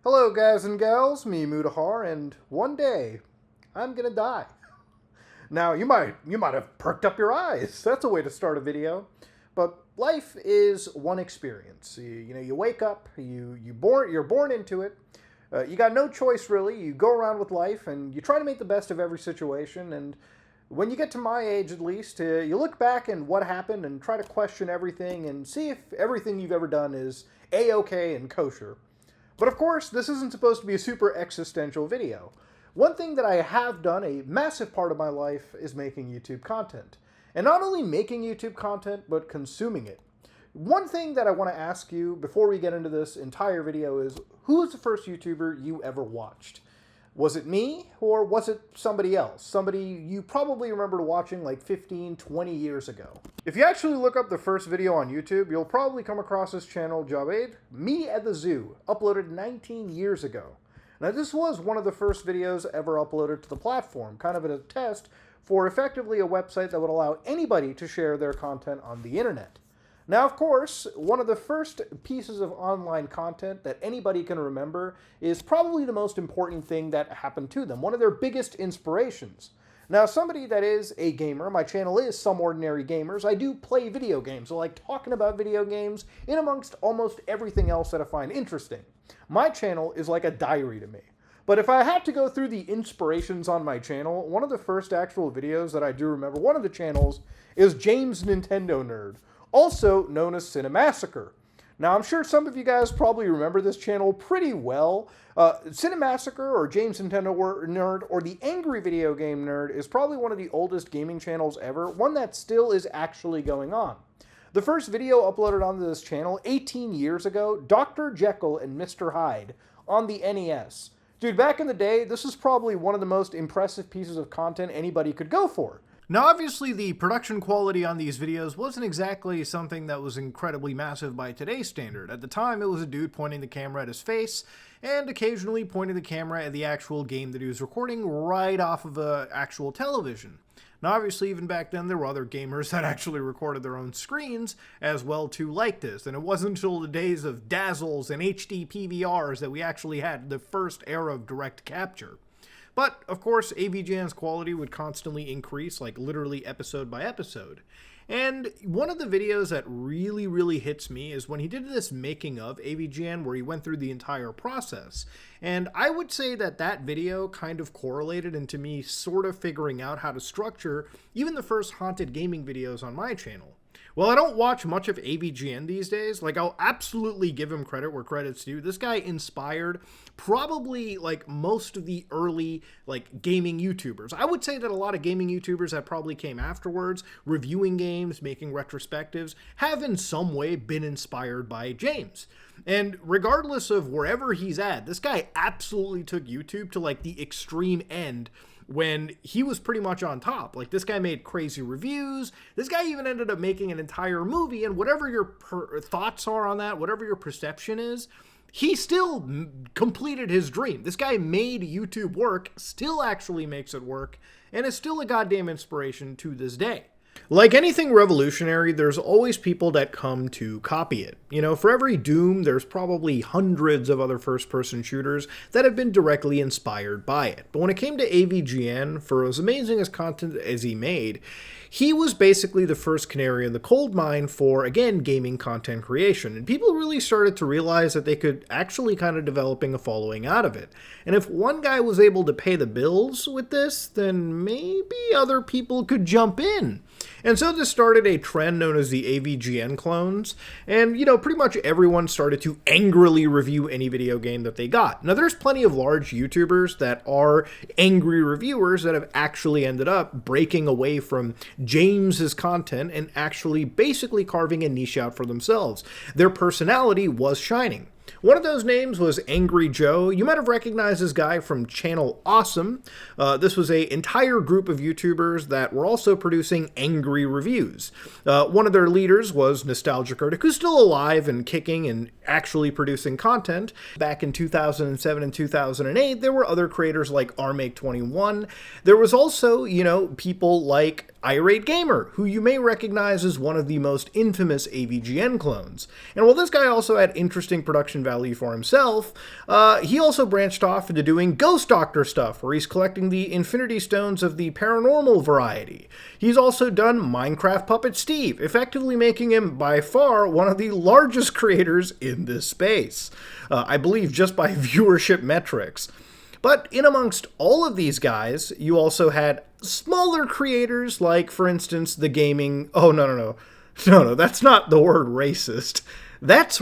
Hello guys and gals, me Mudahar, and one day I'm gonna die. Now you might have perked up your eyes. That's a way to start a video. But life is one experience. You wake up, you're born into it. You got no choice really. You go around with life and you try to make the best of every situation. And when you get to my age, at least, you look back and what happened and try to question everything and see if everything you've ever done is a-okay and kosher. But of course, this isn't supposed to be a super existential video. One thing that I have done, a massive part of my life, is making YouTube content. And not only making YouTube content, but consuming it. One thing that I want to ask you before we get into this entire video is, who's the first YouTuber you ever watched? Was it me, or was it somebody else? Somebody you probably remember watching like 15, 20 years ago. If you actually look up the first video on YouTube, you'll probably come across this channel, Javed, Me at the Zoo, uploaded 19 years ago. Now this was one of the first videos ever uploaded to the platform, kind of a test for effectively a website that would allow anybody to share their content on the internet. Now, of course, one of the first pieces of online content that anybody can remember is probably the most important thing that happened to them, one of their biggest inspirations. Now, somebody that is a gamer, my channel is Some Ordinary Gamers, I do play video games. I like talking about video games in amongst almost everything else that I find interesting. My channel is like a diary to me. But if I had to go through the inspirations on my channel, one of the first actual videos that I do remember, one of the channels, is James Nintendo Nerd, also known as Cinemassacre. Now, I'm sure some of you guys probably remember this channel pretty well. Cinemassacre, or James Nintendo Nerd, or the Angry Video Game Nerd, is probably one of the oldest gaming channels ever, one that still is actually going on. The first video uploaded onto this channel 18 years ago, Dr. Jekyll and Mr. Hyde, on the NES. Dude, back in the day, this is probably one of the most impressive pieces of content anybody could go for. Now, obviously, the production quality on these videos wasn't exactly something that was incredibly massive by today's standard. At the time, it was a dude pointing the camera at his face and occasionally pointing the camera at the actual game that he was recording right off of an actual television. Now, obviously, even back then, there were other gamers that actually recorded their own screens as well too like this, and it wasn't until the days of Dazzles and HD PVRs that we actually had the first era of direct capture. But, of course, AVGN's quality would constantly increase, like literally episode by episode. And one of the videos that really hits me is when he did this making of AVGN, where he went through the entire process. And I would say that that video kind of correlated into me sort of figuring out how to structure even the first haunted gaming videos on my channel. Well, I don't watch much of AVGN these days. Like, I'll absolutely give him credit where credit's due. This guy inspired probably, like, most of the early, like, gaming YouTubers. I would say that a lot of gaming YouTubers that probably came afterwards, reviewing games, making retrospectives, have in some way been inspired by James. And regardless of wherever he's at, this guy absolutely took YouTube to, like, the extreme end when he was pretty much on top. Like, this guy made crazy reviews. This guy even ended up making an entire movie, and whatever your thoughts are on that, whatever your perception is, he still completed his dream. This guy made YouTube work, still actually makes it work, and is still a goddamn inspiration to this day. Like anything revolutionary, there's always people that come to copy it. You know, for every Doom, there's probably hundreds of other first-person shooters that have been directly inspired by it. But when it came to AVGN, for as amazing as content as he made, he was basically the first canary in the coal mine for, again, gaming content creation. And people really started to realize that they could actually kind of developing a following out of it. And if one guy was able to pay the bills with this, then maybe other people could jump in. And so this started a trend known as the AVGN clones, and, you know, pretty much everyone started to angrily review any video game that they got. Now, there's plenty of large YouTubers that are angry reviewers that have actually ended up breaking away from James's content and actually basically carving a niche out for themselves. Their personality was shining. One of those names was Angry Joe. You might have recognized this guy from Channel Awesome. This was an entire group of YouTubers that were also producing angry reviews. One of their leaders was Nostalgia Critic, who's still alive and kicking and actually producing content. Back in 2007 and 2008, there were other creators like Armake21. There was also, you know, people like Irate Gamer, who you may recognize as one of the most infamous AVGN clones. And while this guy also had interesting production value for himself, he also branched off into doing Ghost Doctor stuff, where he's collecting the Infinity Stones of the paranormal variety. He's also done Minecraft Puppet Steve, effectively making him by far one of the largest creators in this space. I believe just by viewership metrics. But in amongst all of these guys, you also had smaller creators like, for instance, the gaming... Oh, no, that's not the word racist. That's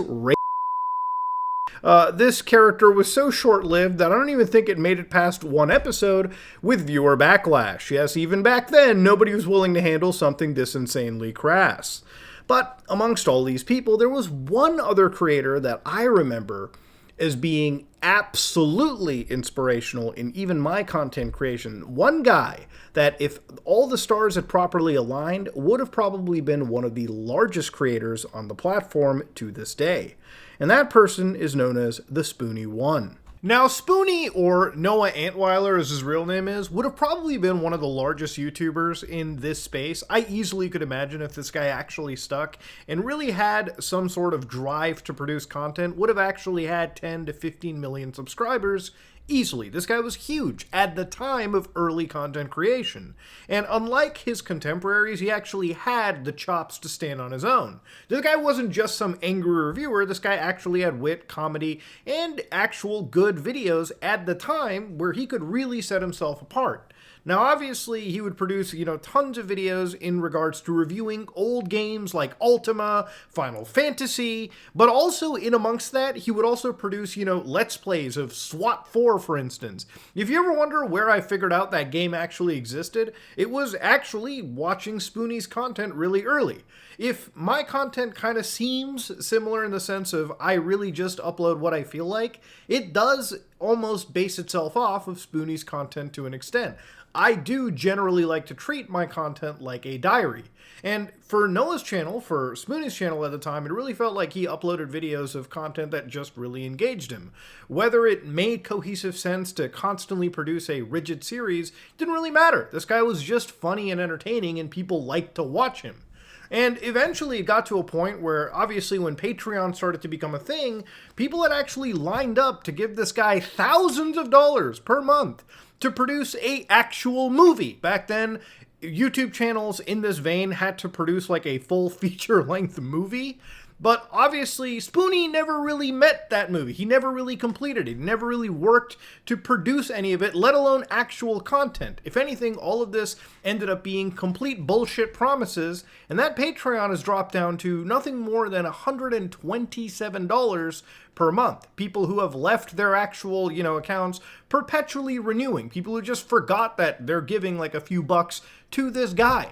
this character was so short-lived that I don't even think it made it past one episode with viewer backlash. Yes, even back then, nobody was willing to handle something this insanely crass. But amongst all these people, there was one other creator that I remember as being absolutely inspirational in even my content creation. One guy that, if all the stars had properly aligned, would have probably been one of the largest creators on the platform to this day. And that person is known as the Spoony One. Now, Spoony, or Noah Antweiler as his real name is, would have probably been one of the largest YouTubers in this space. I easily could imagine if this guy actually stuck and really had some sort of drive to produce content, would have actually had 10 to 15 million subscribers easily. This guy was huge at the time of early content creation. And unlike his contemporaries, he actually had the chops to stand on his own. This guy wasn't just some angry reviewer. This guy actually had wit, comedy, and actual good videos at the time where he could really set himself apart. Now, obviously, he would produce, tons of videos in regards to reviewing old games like Ultima, Final Fantasy, but also in amongst that, he would also produce, Let's Plays of SWAT 4, for instance. If you ever wonder where I figured out that game actually existed, it was actually watching Spoony's content really early. If my content kind of seems similar in the sense of I really just upload what I feel like, it does almost base itself off of Spoony's content to an extent. I do generally like to treat my content like a diary. And for Noah's channel, for Spoony's channel at the time, it really felt like he uploaded videos of content that just really engaged him. Whether it made cohesive sense to constantly produce a rigid series didn't really matter. This guy was just funny and entertaining, and people liked to watch him. And eventually it got to a point where, obviously, when Patreon started to become a thing, people had actually lined up to give this guy thousands of dollars per month to produce an actual movie. Back then, YouTube channels in this vein had to produce like a full feature-length movie. But obviously, Spoony never really met that movie. He never really completed it. He never really worked to produce any of it, let alone actual content. If anything, all of this ended up being complete bullshit promises, and that Patreon has dropped down to nothing more than $127 per month. People who have left their actual, accounts perpetually renewing. People who just forgot that they're giving like a few bucks to this guy.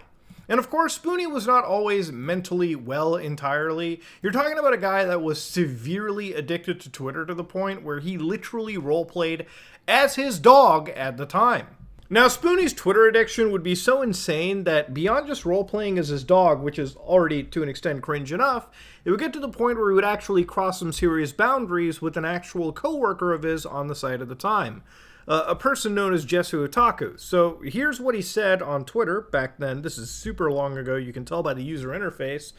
And of course, Spoony was not always mentally well entirely. You're talking about a guy that was severely addicted to Twitter to the point where he literally roleplayed as his dog at the time. Now, Spoony's Twitter addiction would be so insane that beyond just roleplaying as his dog, which is already to an extent cringe enough, it would get to the point where he would actually cross some serious boundaries with an actual coworker of his on the site at the time. A person known as Jesu Otaku. So here's what he said on Twitter back then. This is super long ago. You can tell by the user interface.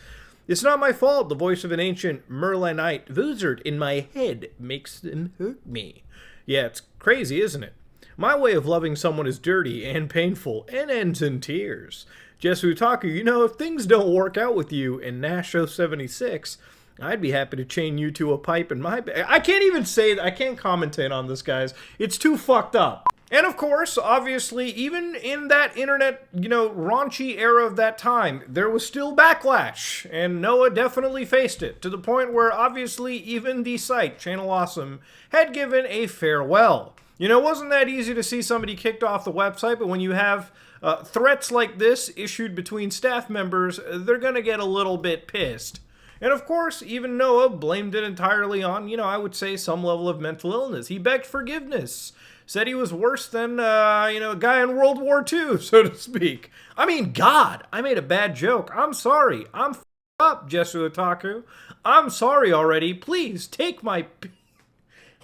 It's not my fault. The voice of an ancient Merlinite wizard in my head makes them hurt me. Yeah, it's crazy, isn't it? My way of loving someone is dirty and painful and ends in tears. Jesu Otaku, if things don't work out with you in Nasho 76, I'd be happy to chain you to a pipe in my bag. I can't even say that. I can't commentate on this, guys. It's too fucked up. And of course, obviously, even in that internet, raunchy era of that time, there was still backlash. And Noah definitely faced it, to the point where, obviously, even the site, Channel Awesome, had given a farewell. It wasn't that easy to see somebody kicked off the website, but when you have threats like this issued between staff members, they're gonna get a little bit pissed. And of course, even Noah blamed it entirely on, I would say some level of mental illness. He begged forgiveness. Said he was worse than, a guy in World War II, so to speak. I mean, God, I made a bad joke. I'm sorry. I'm f***ed up, Jesu Otaku. I'm sorry already. Please, take my...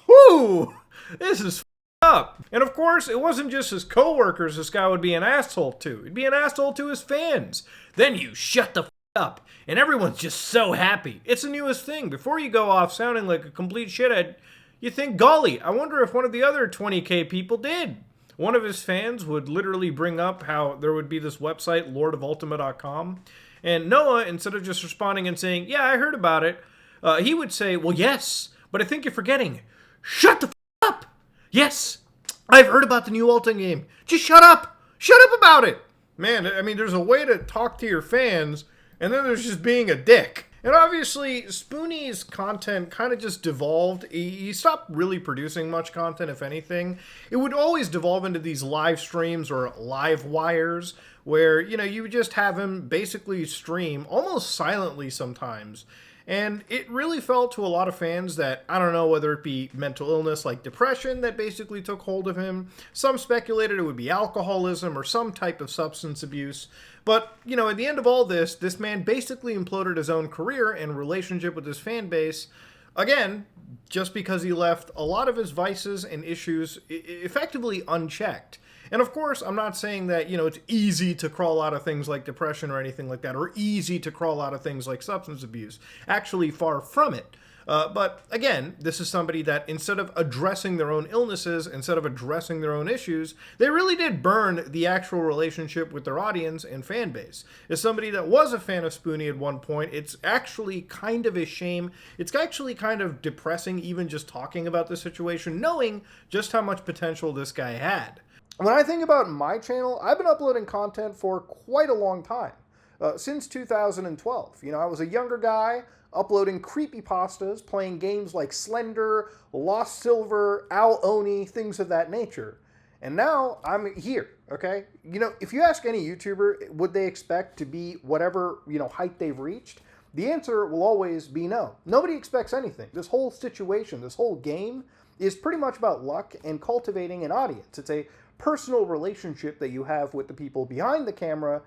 Whoo! This is f***ed up. And of course, it wasn't just his coworkers this guy would be an asshole to. He'd be an asshole to his fans. Then you shut the up, and everyone's just so happy. It's the newest thing. Before you go off sounding like a complete shithead, you think, golly, I wonder if one of the other 20K people did. One of his fans would literally bring up how there would be this website, lordofultima.com, and Noah, instead of just responding and saying, yeah, I heard about it, he would say, well, yes, but I think you're forgetting. Shut the up! Yes, I've heard about the new Ultimate game. Just shut up! Shut up about it! Man, I mean, there's a way to talk to your fans, and then there's just being a dick. And obviously, Spoony's content kind of just devolved. He stopped really producing much content, if anything. It would always devolve into these live streams or live wires where, you know, you would just have him basically stream almost silently sometimes. And it really felt to a lot of fans that, I don't know, whether it be mental illness like depression that basically took hold of him. Some speculated it would be alcoholism or some type of substance abuse. But, you know, at the end of all this, this man basically imploded his own career and relationship with his fan base. Again, just because he left a lot of his vices and issues effectively unchecked. And of course, I'm not saying that, you know, it's easy to crawl out of things like depression or anything like that, or easy to crawl out of things like substance abuse. Actually, far from it. But again, this is somebody that instead of addressing their own illnesses, instead of addressing their own issues, they really did burn the actual relationship with their audience and fan base. As somebody that was a fan of Spoony at one point, it's actually kind of a shame. It's actually kind of depressing even just talking about the situation, knowing just how much potential this guy had. When I think about my channel, I've been uploading content for quite a long time, since 2012. You know, I was a younger guy uploading creepypastas, playing games like Slender, Lost Silver, Owl Oni, things of that nature. And now I'm here, okay? You know, if you ask any YouTuber, would they expect to be whatever, you know, height they've reached? The answer will always be no. Nobody expects anything. This whole situation, this whole game is pretty much about luck and cultivating an audience. It's a personal relationship that you have with the people behind the camera.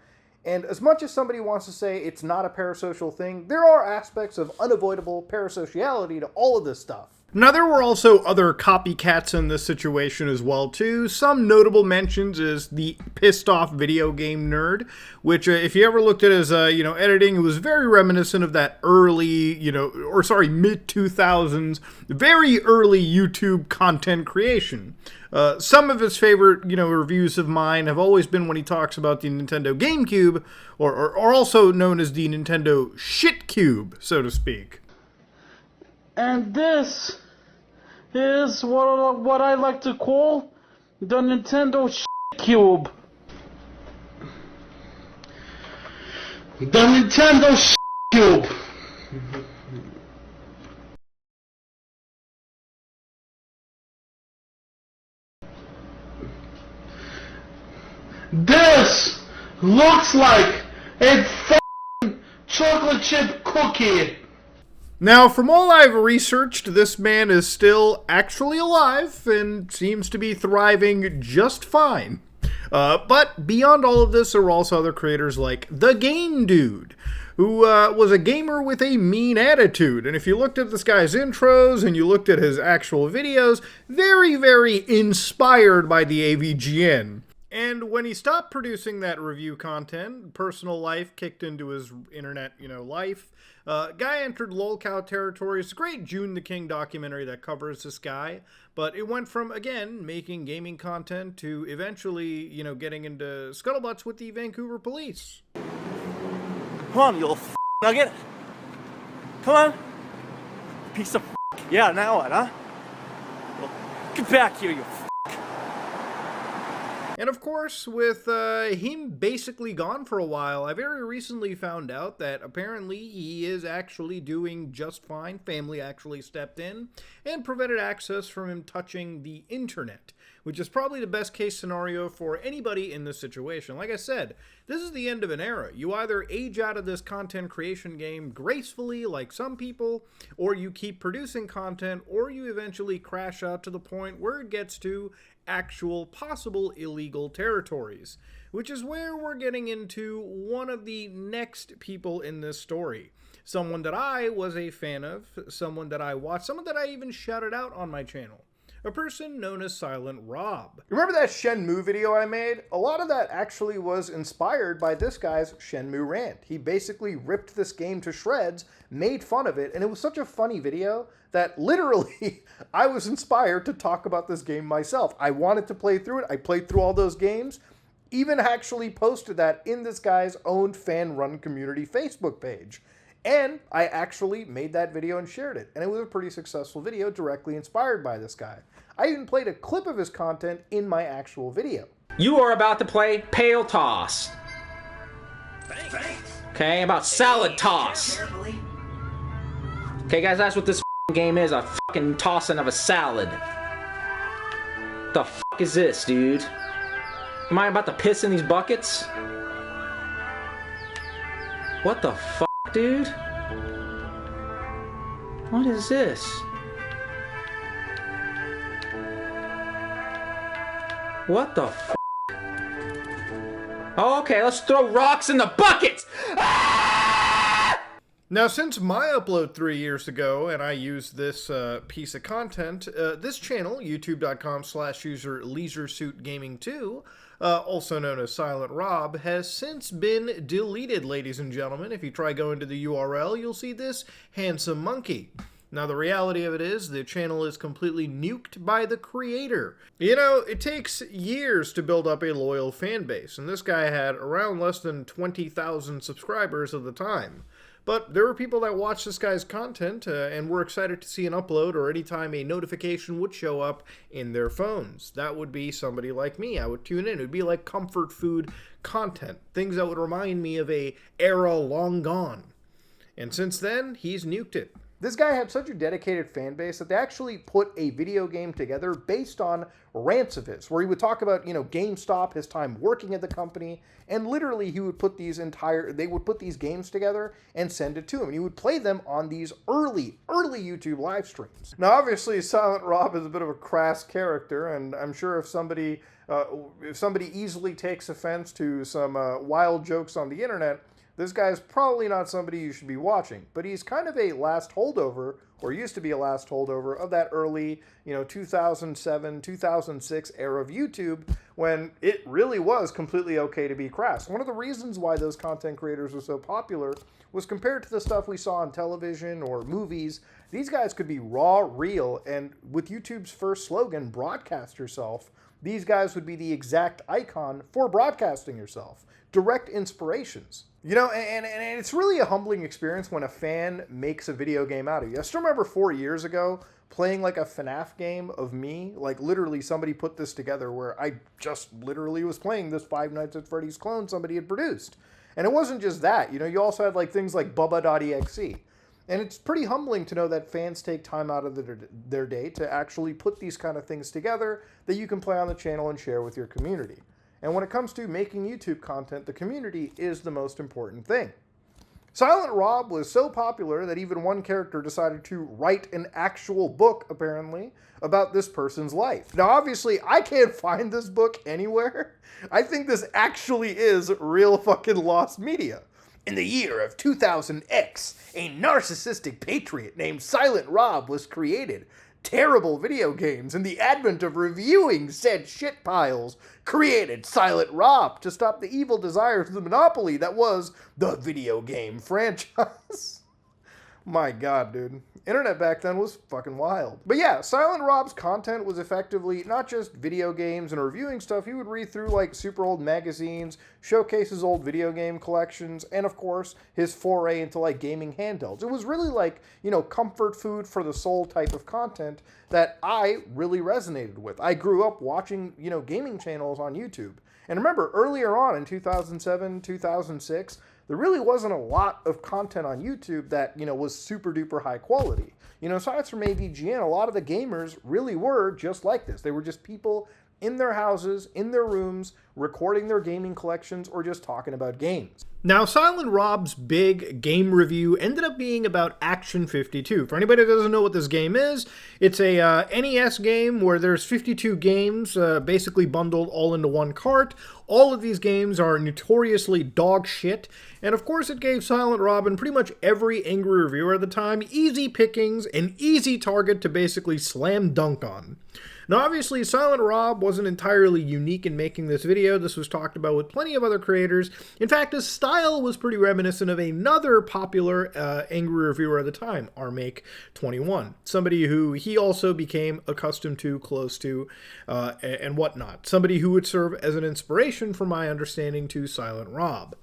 And as much as somebody wants to say it's not a parasocial thing, there are aspects of unavoidable parasociality to all of this stuff. Now, there were also other copycats in this situation as well, too. Some notable mentions is the pissed off video game nerd, which if you ever looked at his, editing, it was very reminiscent of that early, mid-2000s, very early YouTube content creation. Some of his favorite, reviews of mine have always been when he talks about the Nintendo GameCube, or also known as the Nintendo Shit Cube, so to speak. And this is what I like to call the Nintendo Shit Cube. The Nintendo Shit Cube. This looks like a f***ing chocolate chip cookie. Now, from all I've researched, this man is still actually alive and seems to be thriving just fine. But beyond all of this, there were also other creators like The Game Dude, who was a gamer with a mean attitude. And if you looked at this guy's intros and you looked at his actual videos, very, very inspired by the AVGN. And when he stopped producing that review content, personal life kicked into his internet, life. Guy entered lolcow territory. It's a great June the King documentary that covers this guy. But it went from, again, making gaming content to eventually, getting into scuttlebutts with the Vancouver police. Come on, you little nugget. Come on. Piece of Yeah, now what, huh? Well, get back here, you And of course, with him basically gone for a while, I very recently found out that apparently he is actually doing just fine. Family actually stepped in and prevented access from him touching the internet, which is probably the best case scenario for anybody in this situation. Like I said, this is the end of an era. You either age out of this content creation game gracefully, like some people, or you keep producing content, or you eventually crash out to the point where it gets to actual possible illegal territories, which is where we're getting into one of the next people in this story. Someone that I was a fan of, someone that I watched, someone that I even shouted out on my channel. a person known as Silent Rob. Remember that Shenmue video I made? A lot of that actually was inspired by this guy's Shenmue rant. He basically ripped this game to shreds, made fun of it, and it was such a funny video that literally I was inspired to talk about this game myself. I wanted to play through it. I played through all those games, even actually posted that in this guy's own fan-run community Facebook page. And I actually made that video and shared it. And it was a pretty successful video directly inspired by this guy. I even played a clip of his content in my actual video. You are about to play Pale Toss. Okay, about Salad Toss. Okay guys, that's what this game is, a fucking tossing of a salad. The fuck is this, dude? Am I about to piss in these buckets? What the fuck, dude? What is this? What the fuck? Oh, okay, let's throw rocks in the buckets! Now, since my upload 3 years ago, and I used this piece of content, this channel, youtube.com/user LeisureSuitGaming2, also known as Silent Rob, has since been deleted, ladies and gentlemen. If you try going to the URL, you'll see this handsome monkey. Now, the reality of it is the channel is completely nuked by the creator. You know, it takes years to build up a loyal fan base, and this guy had around less than 20,000 subscribers at the time. But there were people that watched this guy's content and were excited to see an upload or anytime a notification would show up in their phones. That would be somebody like me. I would tune in. It would be like comfort food content, things that would remind me of a era long gone. And since then, he's nuked it. This guy had such a dedicated fan base that they actually put a video game together based on rants of his, where he would talk about, GameStop, his time working at the company, and literally he would put they would put these games together and send it to him. And he would play them on these early YouTube live streams. Now, obviously, Silent Rob is a bit of a crass character, and I'm sure if somebody easily takes offense to some wild jokes on the internet, this guy's probably not somebody you should be watching, but he's kind of a last holdover, or used to be a last holdover, of that early, 2007, 2006 era of YouTube, when it really was completely okay to be crass. One of the reasons why those content creators were so popular was compared to the stuff we saw on television or movies, these guys could be raw, real, and with YouTube's first slogan, broadcast yourself, these guys would be the exact icon for broadcasting yourself. Direct inspirations. And it's really a humbling experience when a fan makes a video game out of you. I still remember 4 years ago playing like a FNAF game of me. Like literally somebody put this together where I just literally was playing this Five Nights at Freddy's clone somebody had produced. And it wasn't just that. You also had like things like Bubba.exe. And it's pretty humbling to know that fans take time out of their day to actually put these kind of things together that you can play on the channel and share with your community. And when it comes to making YouTube content, the community is the most important thing. Silent Rob was so popular that even one character decided to write an actual book, apparently, about this person's life. Now, obviously, I can't find this book anywhere. I think this actually is real fucking lost media. In the year of 2000X, a narcissistic patriot named Silent Rob was created. Terrible video games and the advent of reviewing said shit piles created Silent Rob to stop the evil desires of the monopoly that was the video game franchise. My God, dude. Internet back then was fucking wild. But yeah, Silent Rob's content was effectively not just video games and reviewing stuff. He would read through like super old magazines, showcase his old video game collections, and of course, his foray into like gaming handhelds. It was really like, comfort food for the soul type of content that I really resonated with. I grew up watching, gaming channels on YouTube. And remember, earlier on in 2007, 2006, there really wasn't a lot of content on YouTube that, was super duper high quality. Aside from AVGN, a lot of the gamers really were just like this. They were just people in their houses, in their rooms, recording their gaming collections or just talking about games. Now, Silent Rob's big game review ended up being about Action 52. For anybody that doesn't know what this game is, it's a NES game where there's 52 games basically bundled all into one cart. All of these games are notoriously dog shit, and of course it gave Silent Rob and pretty much every angry reviewer at the time easy pickings, an easy target to basically slam dunk on. Now, obviously, Silent Rob wasn't entirely unique in making this video. This was talked about with plenty of other creators. In fact, his style was pretty reminiscent of another popular angry reviewer at the time, rmake21, somebody who he also became accustomed to, close to, and whatnot. Somebody who would serve as an inspiration, from my understanding, to Silent Rob.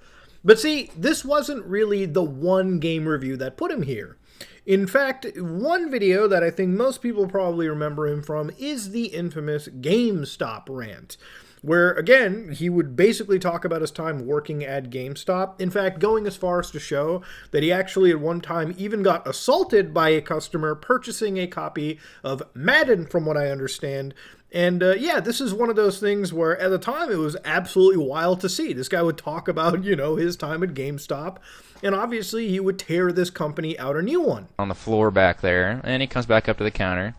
But see, this wasn't really the one game review that put him here. In fact, one video that I think most people probably remember him from is the infamous GameStop rant, where, again, he would basically talk about his time working at GameStop. In fact, going as far as to show that he actually at one time even got assaulted by a customer purchasing a copy of Madden, from what I understand. And yeah, this is one of those things where at the time it was absolutely wild to see. This guy would talk about, you know, his time at GameStop, and obviously he would tear this company out a new one. On the floor back there, and he comes back up to the counter.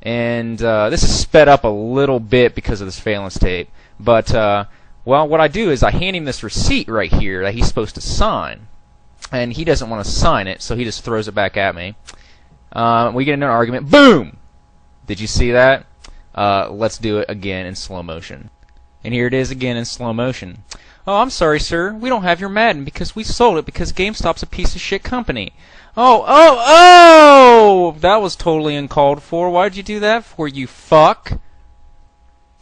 And this is sped up a little bit because of this valence tape. But, well, what I do is I hand him this receipt right here that he's supposed to sign. And he doesn't want to sign it, so he just throws it back at me. We get into an argument. Boom! Did you see that? Let's do it again in slow motion. And here it is again in slow motion. Oh, I'm sorry, sir. We don't have your Madden because we sold it because GameStop's a piece of shit company. Oh! That was totally uncalled for. Why'd you do that for, you fuck?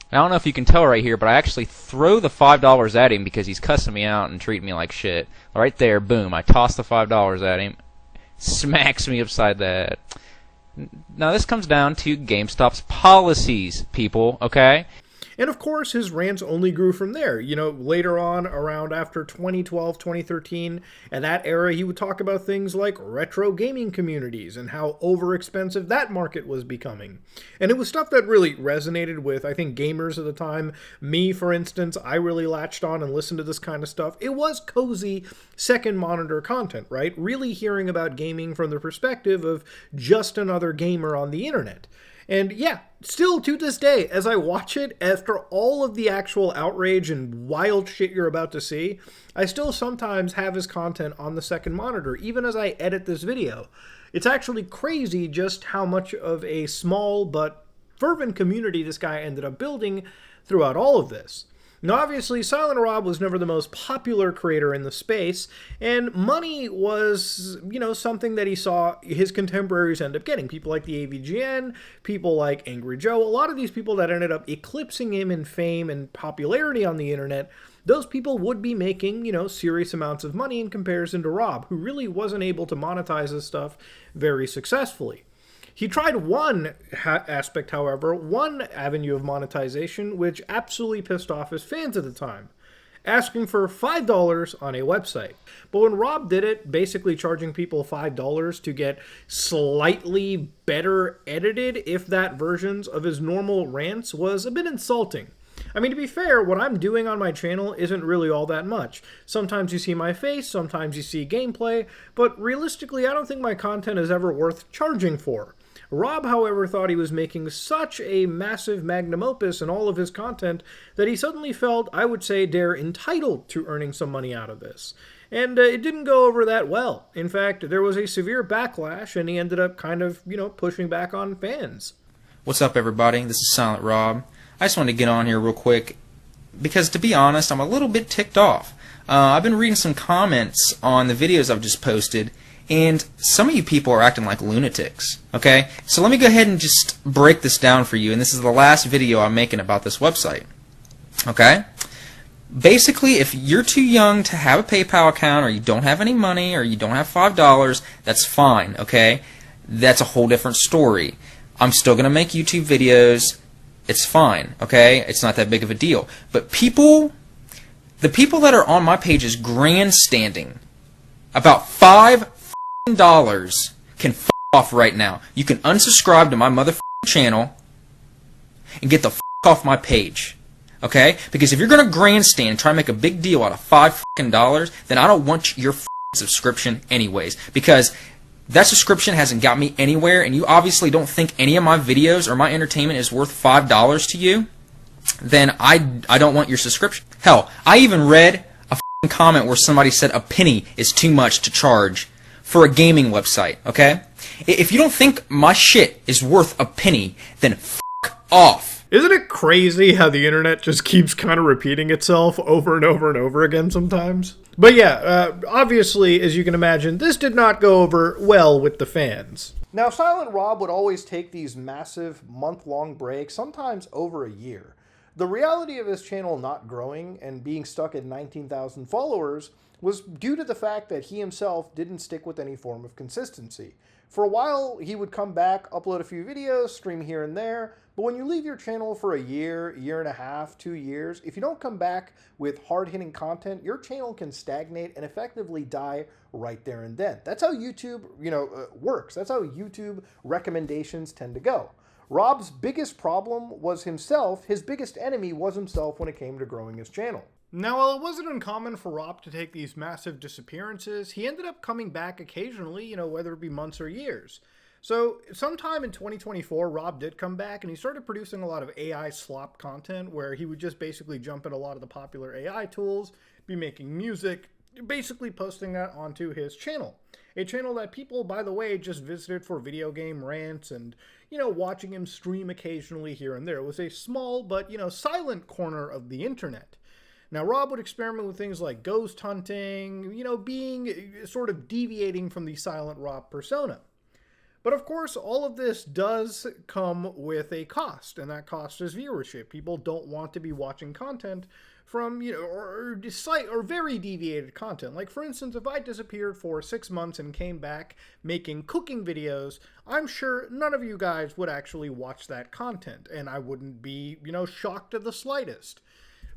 I don't know if you can tell right here, but I actually throw the $5 at him because he's cussing me out and treating me like shit. Right there, boom. I toss the $5 at him. Smacks me upside the head. Now, this comes down to GameStop's policies, people, okay? And of course, his rants only grew from there. You know, later on, around after 2012, 2013, and that era, he would talk about things like retro gaming communities and how overexpensive that market was becoming. And it was stuff that really resonated with, I think, gamers at the time. Me, for instance, I really latched on and listened to this kind of stuff. It was cozy second monitor content, right? Really hearing about gaming from the perspective of just another gamer on the internet. And yeah, still to this day, as I watch it, after all of the actual outrage and wild shit you're about to see, I still sometimes have his content on the second monitor, even as I edit this video. It's actually crazy just how much of a small but fervent community this guy ended up building throughout all of this. Now, obviously, Silent Rob was never the most popular creator in the space, and money was, you know, something that he saw his contemporaries end up getting. People like the AVGN, people like Angry Joe, a lot of these people that ended up eclipsing him in fame and popularity on the internet, those people would be making, you know, serious amounts of money in comparison to Rob, who really wasn't able to monetize this stuff very successfully. He tried one aspect, however, one avenue of monetization, which absolutely pissed off his fans at the time, asking for $5 on a website. But when Rob did it, basically charging people $5 to get slightly better edited, if that, versions of his normal rants, was a bit insulting. I mean, to be fair, what I'm doing on my channel isn't really all that much. Sometimes you see my face, sometimes you see gameplay, but realistically, I don't think my content is ever worth charging for. Rob, however, thought he was making such a massive magnum opus in all of his content that he suddenly felt, I would say, entitled to earning some money out of this. And it didn't go over that well. In fact, there was a severe backlash, and he ended up kind of, you know, pushing back on fans. What's up, everybody? This is Silent Rob. I just wanted to get on here real quick because, to be honest, I'm a little bit ticked off. I've been reading some comments on the videos I've just posted, and some of you people are acting like lunatics, okay? So let me go ahead and just break this down for you, and this is the last video I'm making about this website, okay? Basically, if you're too young to have a PayPal account, or you don't have any money, or you don't have $5, that's fine, okay? That's a whole different story. I'm still going to make YouTube videos. It's fine, okay? It's not that big of a deal. But the people that are on my page is grandstanding about $5 can f off right now. You can unsubscribe to my motherfucking channel and get the f off my page, okay? Because if you're gonna grandstand and try to make a big deal out of $5, then I don't want your subscription anyways. Because that subscription hasn't got me anywhere, and you obviously don't think any of my videos or my entertainment is worth $5 to you, then I don't want your subscription. Hell, I even read a comment where somebody said a penny is too much to charge for a gaming website, okay? If you don't think my shit is worth a penny, then off. Isn't it crazy how the internet just keeps kind of repeating itself over and over and over again sometimes? But yeah, obviously, as you can imagine, this did not go over well with the fans. Now, Silent Rob would always take these massive month-long breaks, sometimes over a year. The reality of his channel not growing and being stuck at 19,000 followers was due to the fact that he himself didn't stick with any form of consistency. For a while, he would come back, upload a few videos, stream here and there, but when you leave your channel for a year, year and a half, 2 years, if you don't come back with hard-hitting content, your channel can stagnate and effectively die right there and then. That's how YouTube, works. That's how YouTube recommendations tend to go. Rob's biggest problem was himself. His biggest enemy was himself when it came to growing his channel. Now, while it wasn't uncommon for Rob to take these massive disappearances, he ended up coming back occasionally, whether it be months or years. So, sometime in 2024, Rob did come back, and he started producing a lot of AI slop content, where he would just basically jump in a lot of the popular AI tools, be making music, basically posting that onto his channel. A channel that people, by the way, just visited for video game rants and, watching him stream occasionally here and there. It was a small but, silent corner of the internet. Now, Rob would experiment with things like ghost hunting, being sort of deviating from the Silent Rob persona. But of course, all of this does come with a cost, and that cost is viewership. People don't want to be watching content from, or very deviated content. Like, for instance, if I disappeared for 6 months and came back making cooking videos, I'm sure none of you guys would actually watch that content, and I wouldn't be, shocked to the slightest.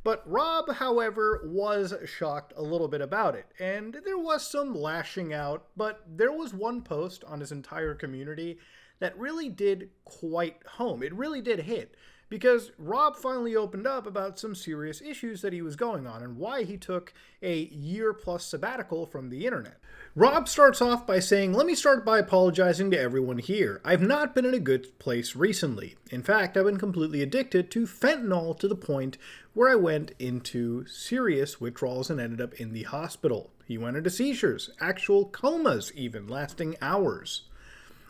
But Rob, however, was shocked a little bit about it, and there was some lashing out, but there was one post on his entire community that really did quite home. It really did hit, because Rob finally opened up about some serious issues that he was going on and why he took a year-plus sabbatical from the internet. Rob starts off by saying, "Let me start by apologizing to everyone here. I've not been in a good place recently. In fact, I've been completely addicted to fentanyl to the point where I went into serious withdrawals and ended up in the hospital. He went into seizures, actual comas even, lasting hours.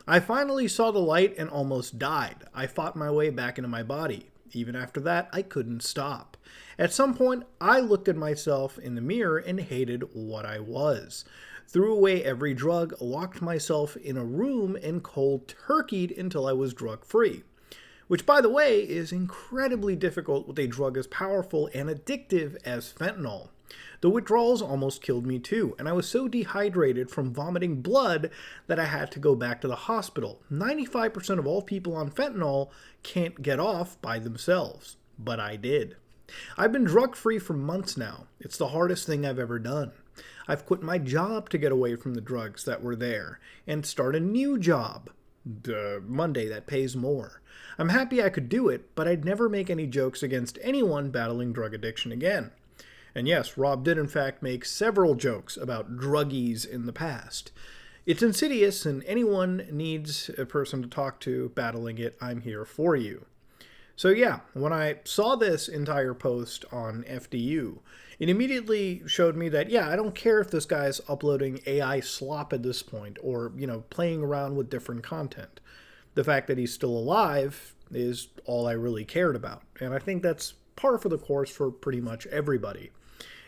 I finally saw the light and almost died. I fought my way back into my body. Even after that, I couldn't stop. At some point, I looked at myself in the mirror and hated what I was. Threw away every drug, locked myself in a room, and cold turkeyed until I was drug-free. Which, by the way, is incredibly difficult with a drug as powerful and addictive as fentanyl. The withdrawals almost killed me too, and I was so dehydrated from vomiting blood that I had to go back to the hospital. 95% of all people on fentanyl can't get off by themselves, but I did. I've been drug-free for months now. It's the hardest thing I've ever done. I've quit my job to get away from the drugs that were there and start a new job, Monday, that pays more. I'm happy I could do it, but I'd never make any jokes against anyone battling drug addiction again." And yes, Rob did in fact make several jokes about druggies in the past. It's insidious, and anyone needs a person to talk to battling it, I'm here for you. So yeah, when I saw this entire post on FDU, it immediately showed me that, yeah, I don't care if this guy's uploading AI slop at this point or, playing around with different content. The fact that he's still alive is all I really cared about. And I think that's par for the course for pretty much everybody.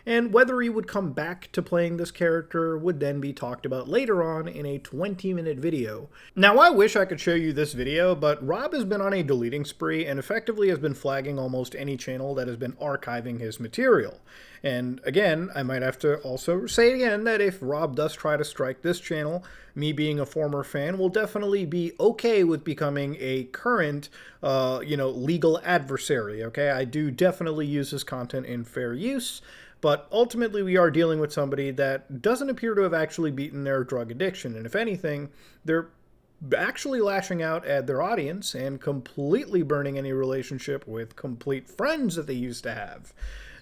And whether he would come back to playing this character would then be talked about later on in a 20-minute video. Now, I wish I could show you this video, but Rob has been on a deleting spree and effectively has been flagging almost any channel that has been archiving his material. And again, I might have to also say again that if Rob does try to strike this channel, me being a former fan will definitely be okay with becoming a current, legal adversary, okay? I do definitely use his content in fair use. But ultimately, we are dealing with somebody that doesn't appear to have actually beaten their drug addiction. And if anything, they're actually lashing out at their audience and completely burning any relationship with complete friends that they used to have.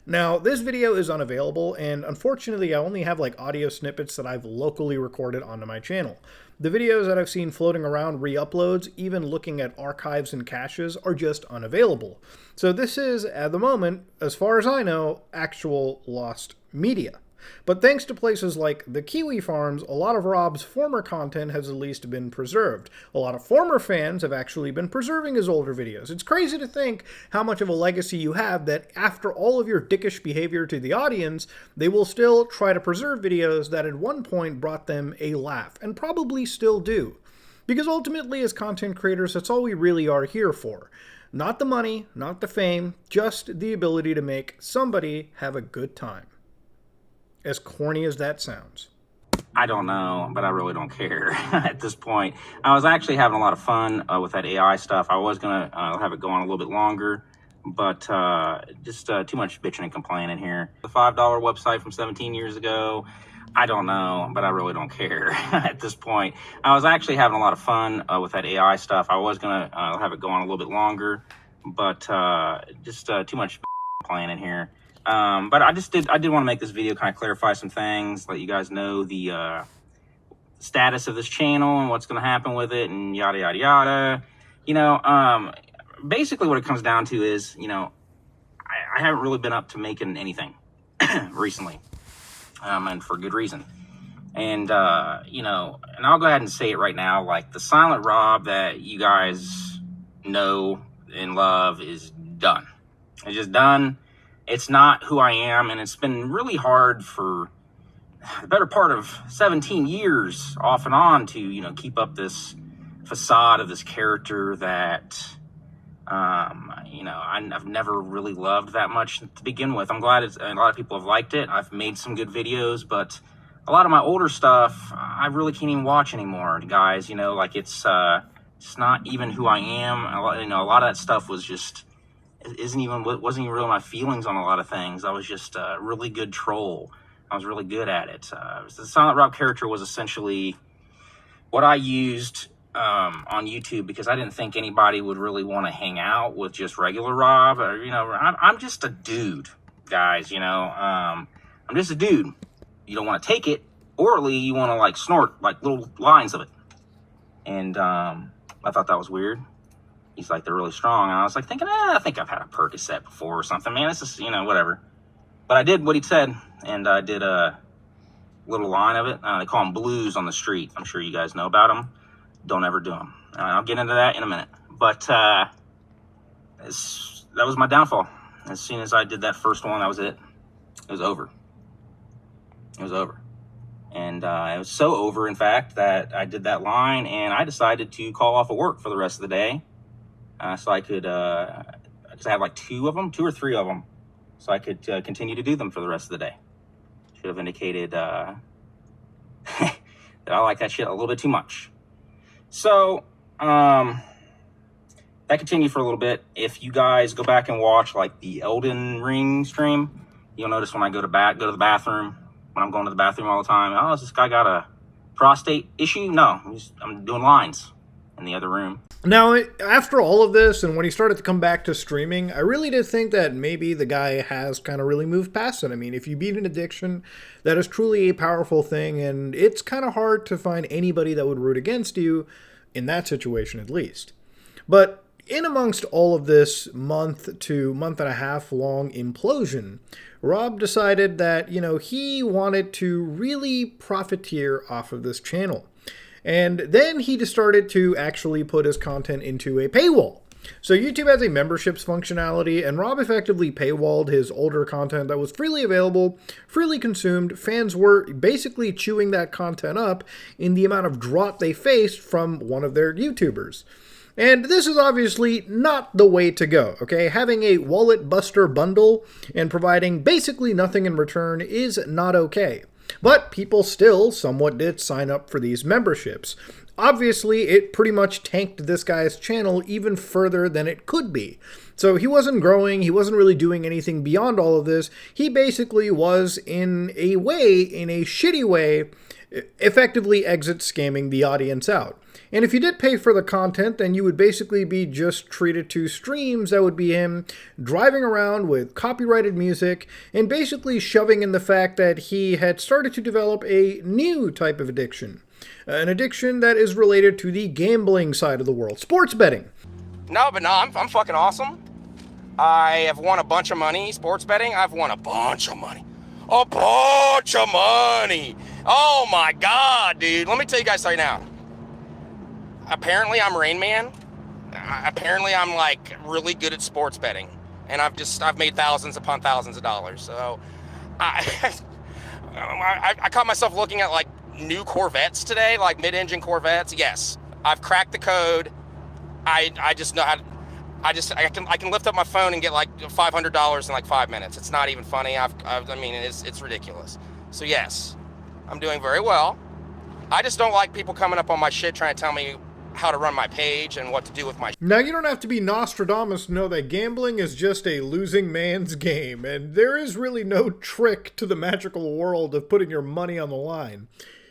Now, this video is unavailable, and unfortunately, I only have audio snippets that I've locally recorded onto my channel. The videos that I've seen floating around re-uploads, even looking at archives and caches, are just unavailable. So this is, at the moment, as far as I know, actual lost media. But thanks to places like the Kiwi Farms, a lot of Rob's former content has at least been preserved. A lot of former fans have actually been preserving his older videos. It's crazy to think how much of a legacy you have that after all of your dickish behavior to the audience, they will still try to preserve videos that at one point brought them a laugh, and probably still do. Because ultimately, as content creators, that's all we really are here for. Not the money, not the fame, just the ability to make somebody have a good time. As corny as that sounds. I don't know, but I really don't care at this point. I was actually having a lot of fun with that AI stuff. I was going to have it go on a little bit longer, but just too much bitching and complaining here. The $5 website from 17 years ago, I don't know, but I really don't care at this point. I was actually having a lot of fun with that AI stuff. I was going to have it go on a little bit longer, but just too much complaining here. But I did want to make this video kind of clarify some things, let you guys know the status of this channel and what's going to happen with it and yada, yada, yada. You know, basically what it comes down to is, you know, I haven't really been up to making anything recently. And for good reason. And, you know, and I'll go ahead and say it right now, like the Silent Rob that you guys know and love is done. It's just done. It's not who I am, and it's been really hard for the better part of 17 years off and on to, you know, keep up this facade of this character that, you know, I've never really loved that much to begin with. I'm glad a lot of people have liked it. I've made some good videos, but a lot of my older stuff, I really can't even watch anymore, guys. You know, like it's not even who I am. You know, a lot of that stuff was just, wasn't even really my feelings on a lot of things. I was just a really good troll. I was really good at it. The Silent Rob character was essentially what I used on YouTube because I didn't think anybody would really want to hang out with just regular Rob. Or, you know, I'm just a dude, guys. You know, I'm just a dude. You don't want to take it orally. You want to like snort like little lines of it. And I thought that was weird. He's like, they're really strong. And I was like thinking, I think I've had a Percocet before or something. Man, this is, you know, whatever. But I did what he said, and I did a little line of it. They call them blues on the street. I'm sure you guys know about them. Don't ever do them. I'll get into that in a minute. But that was my downfall. As soon as I did that first one, that was it. It was over. It was over. And it was so over, in fact, that I did that line, and I decided to call off of work for the rest of the day. So I could, because I had like 2 or 3 of them, so I could continue to do them for the rest of the day. Should have indicated that I like that shit a little bit too much. So that continued for a little bit. If you guys go back and watch like the Elden Ring stream, you'll notice when I go to the bathroom, when I'm going to the bathroom all the time, oh, has this guy got a prostate issue? No, I'm doing lines in the other room. Now, after all of this, and when he started to come back to streaming, I really did think that maybe the guy has kind of really moved past it. I mean, if you beat an addiction, that is truly a powerful thing, and it's kind of hard to find anybody that would root against you, in that situation at least. But in amongst all of this month to month and a half long implosion, Rob decided that, you know, he wanted to really profiteer off of this channel. And then he just started to actually put his content into a paywall. So YouTube has a memberships functionality, and Rob effectively paywalled his older content that was freely available, freely consumed. Fans were basically chewing that content up in the amount of drought they faced from one of their YouTubers. And this is obviously not the way to go, okay? Having a wallet buster bundle and providing basically nothing in return is not okay. But people still somewhat did sign up for these memberships. Obviously, it pretty much tanked this guy's channel even further than it could be. So he wasn't growing, he wasn't really doing anything beyond all of this. He basically was, in a shitty way, effectively exit scamming the audience out. And if you did pay for the content, then you would basically be just treated to streams that would be him driving around with copyrighted music and basically shoving in the fact that he had started to develop a new type of addiction. An addiction that is related to the gambling side of the world, sports betting. No, I'm fucking awesome. I have won a bunch of money, sports betting. I've won a bunch of money. A bunch of money. Oh my God, dude. Let me tell you guys right now. Apparently I'm Rain Man. Apparently I'm like really good at sports betting. And I've made thousands upon thousands of dollars. So I caught myself looking at like new Corvettes today, like mid-engine Corvettes. Yes, I've cracked the code. I just know how to, I can lift up my phone and get like $500 in like 5 minutes. It's not even funny. I mean, it's ridiculous. So yes, I'm doing very well. I just don't like people coming up on my shit trying to tell me how to run my page and what to do with my. Now, you don't have to be Nostradamus to know that gambling is just a losing man's game, and there is really no trick to the magical world of putting your money on the line.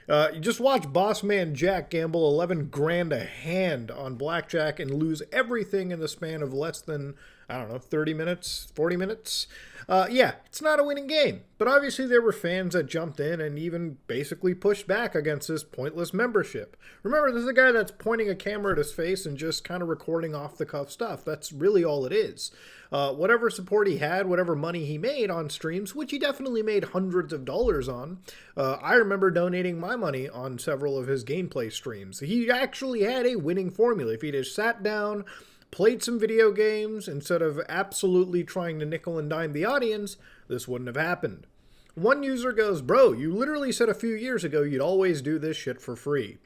You just watch Boss Man Jack gamble 11 grand a hand on blackjack and lose everything in the span of less than, I don't know, 30 minutes, 40 minutes. Yeah, it's not a winning game. But obviously there were fans that jumped in and even basically pushed back against this pointless membership. Remember, this is a guy that's pointing a camera at his face and just kind of recording off-the-cuff stuff. That's really all it is. Whatever support he had, whatever money he made on streams, which he definitely made hundreds of dollars on, I remember donating my money on several of his gameplay streams. He actually had a winning formula. If he just sat down, played some video games, instead of absolutely trying to nickel and dime the audience, this wouldn't have happened. One user goes, "Bro, you literally said a few years ago you'd always do this shit for free.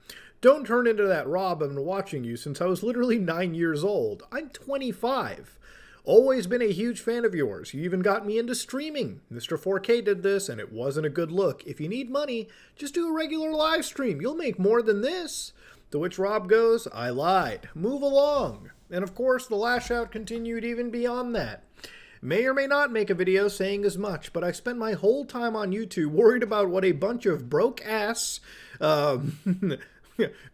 Don't turn into that Rob. I've been watching you since I was literally 9 years old. I'm 25. Always been a huge fan of yours. You even got me into streaming. Mr. 4K did this, and it wasn't a good look. If you need money, just do a regular live stream. You'll make more than this." To which Rob goes, "I lied. Move along." And of course, the lash out continued even beyond that. May or may not make a video saying as much, but I spent my whole time on YouTube worried about what a bunch of broke-ass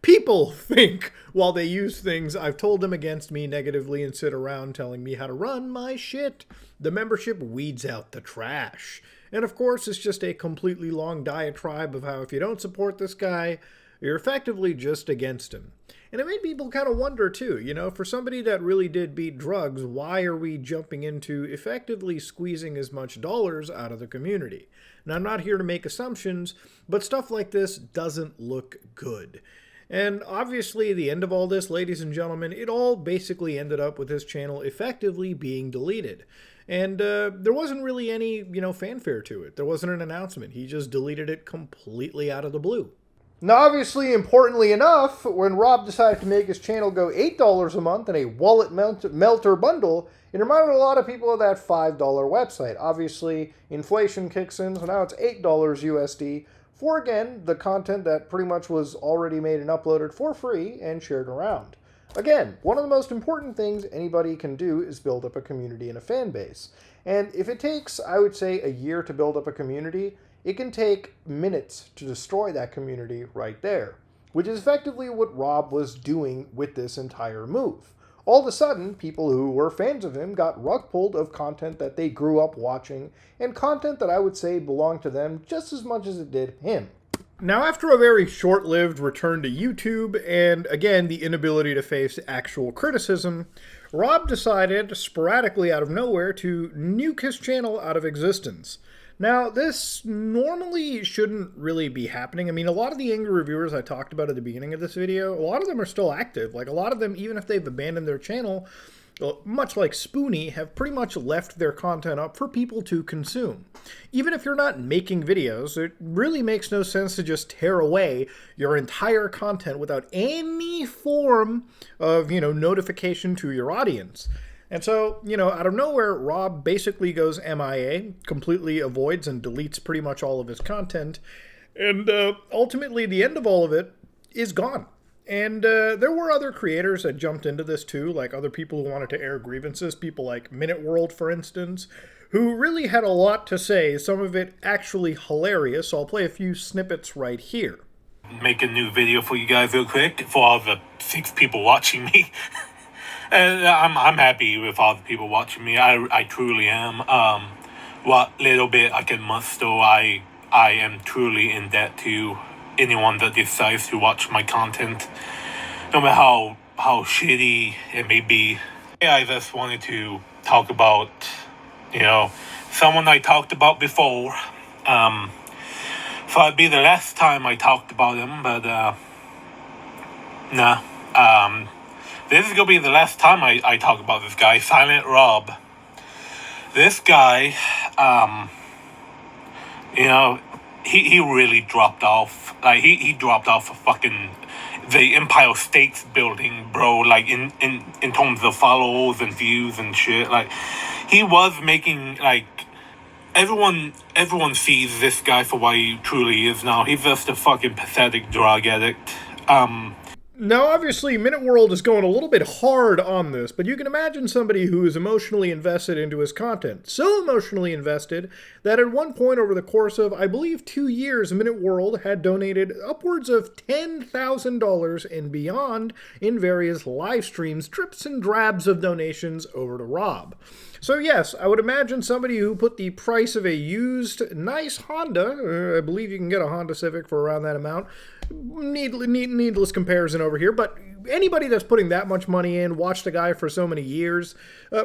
people think while they use things I've told them against me negatively and sit around telling me how to run my shit. The membership weeds out the trash. And of course, it's just a completely long diatribe of how if you don't support this guy, you're effectively just against him. And it made people kind of wonder too, you know, for somebody that really did beat drugs, why are we jumping into effectively squeezing as much dollars out of the community? Now, I'm not here to make assumptions, but stuff like this doesn't look good. And obviously, the end of all this, ladies and gentlemen, it all basically ended up with his channel effectively being deleted. And there wasn't really any, fanfare to it. There wasn't an announcement. He just deleted it completely out of the blue. Now, obviously, importantly enough, when Rob decided to make his channel go $8 a month in a wallet melter bundle, it reminded a lot of people of that $5 website. Obviously, inflation kicks in, so now it's $8 USD for, again, the content that pretty much was already made and uploaded for free and shared around. Again, one of the most important things anybody can do is build up a community and a fan base. And if it takes, I would say, a year to build up a community, it can take minutes to destroy that community right there, which is effectively what Rob was doing with this entire move. All of a sudden, people who were fans of him got rug pulled of content that they grew up watching, and content that I would say belonged to them just as much as it did him. Now, after a very short-lived return to YouTube, and again, the inability to face actual criticism, Rob decided, sporadically out of nowhere, to nuke his channel out of existence. Now, this normally shouldn't really be happening. I mean, a lot of the angry reviewers I talked about at the beginning of this video, a lot of them are still active. Like, a lot of them, even if they've abandoned their channel, much like Spoony, have pretty much left their content up for people to consume. Even if you're not making videos, it really makes no sense to just tear away your entire content without any form of, notification to your audience. And so, out of nowhere, Rob basically goes MIA, completely avoids and deletes pretty much all of his content, and ultimately the end of all of it is gone. And there were other creators that jumped into this too, like other people who wanted to air grievances, people like Minute World, for instance, who really had a lot to say, some of it actually hilarious, so I'll play a few snippets right here. Make a new video for you guys real quick, for all the 6 people watching me. And I'm happy with all the people watching me. I truly am. What little bit I can muster, I am truly in debt to anyone that decides to watch my content, no matter how shitty it may be. I just wanted to talk about, someone I talked about before, So it'd be the last time I talked about him, but nah. This is gonna be the last time I talk about this guy, Silent Rob. This guy, you know, he really dropped off. Like he dropped off a fucking the Empire State's building, bro. Like in terms of follows and views and shit. Like he was making like everyone sees this guy for what he truly is now. He's just a fucking pathetic drug addict. Now, obviously, Minute World is going a little bit hard on this, but you can imagine somebody who is emotionally invested into his content. So emotionally invested that at one point over the course of, I believe, 2 years, Minute World had donated upwards of $10,000 and beyond in various live streams, drips and drabs of donations over to Rob. So yes, I would imagine somebody who put the price of a used, nice Honda, I believe you can get a Honda Civic for around that amount, needless comparison over here, but anybody that's putting that much money in, watched the guy for so many years,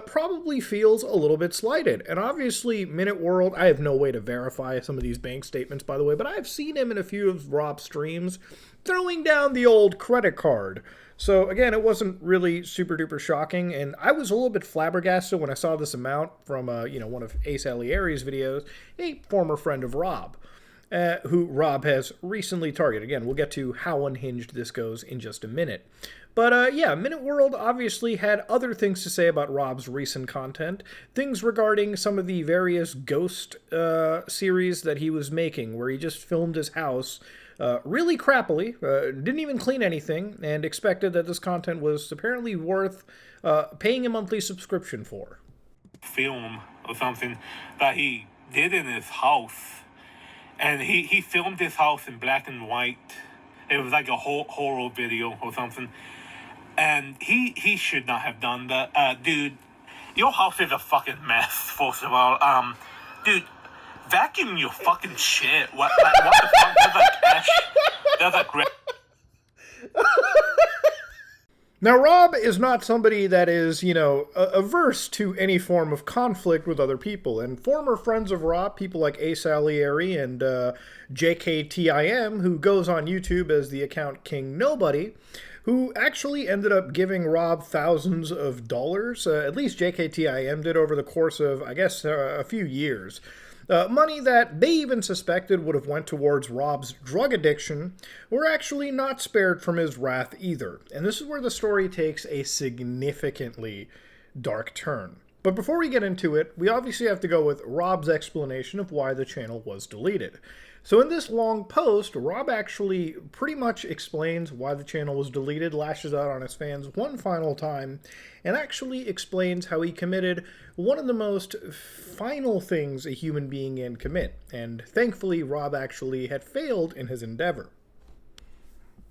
probably feels a little bit slighted. And obviously, Minute World, I have no way to verify some of these bank statements, by the way, but I've seen him in a few of Rob's streams throwing down the old credit card. So again, it wasn't really super duper shocking, and I was a little bit flabbergasted when I saw this amount from one of Ace Alieri's videos, a former friend of Rob, who Rob has recently targeted. Again, we'll get to how unhinged this goes in just a minute. But yeah, Minute World obviously had other things to say about Rob's recent content, things regarding some of the various ghost series that he was making, where he just filmed his house really crappily, didn't even clean anything, and expected that this content was apparently worth paying a monthly subscription for. Film or something that he did in his house, and he filmed his house in black and white. It was like a horror video or something, and he should not have done that. Dude, your house is a fucking mess, first of all. Dude, vacuum your fucking shit. What the fuck? There's a cash. There's a great. Now, Rob is not somebody that is, averse to any form of conflict with other people. And former friends of Rob, people like Ace Alieri and JKTIM, who goes on YouTube as the account King Nobody, who actually ended up giving Rob thousands of dollars. At least JKTIM did over the course of, I guess, a few years. Money that they even suspected would have went towards Rob's drug addiction were actually not spared from his wrath either. And this is where the story takes a significantly dark turn. But before we get into it, we obviously have to go with Rob's explanation of why the channel was deleted. So in this long post, Rob actually pretty much explains why the channel was deleted, lashes out on his fans one final time, and actually explains how he committed one of the most final things a human being can commit. And thankfully, Rob actually had failed in his endeavor.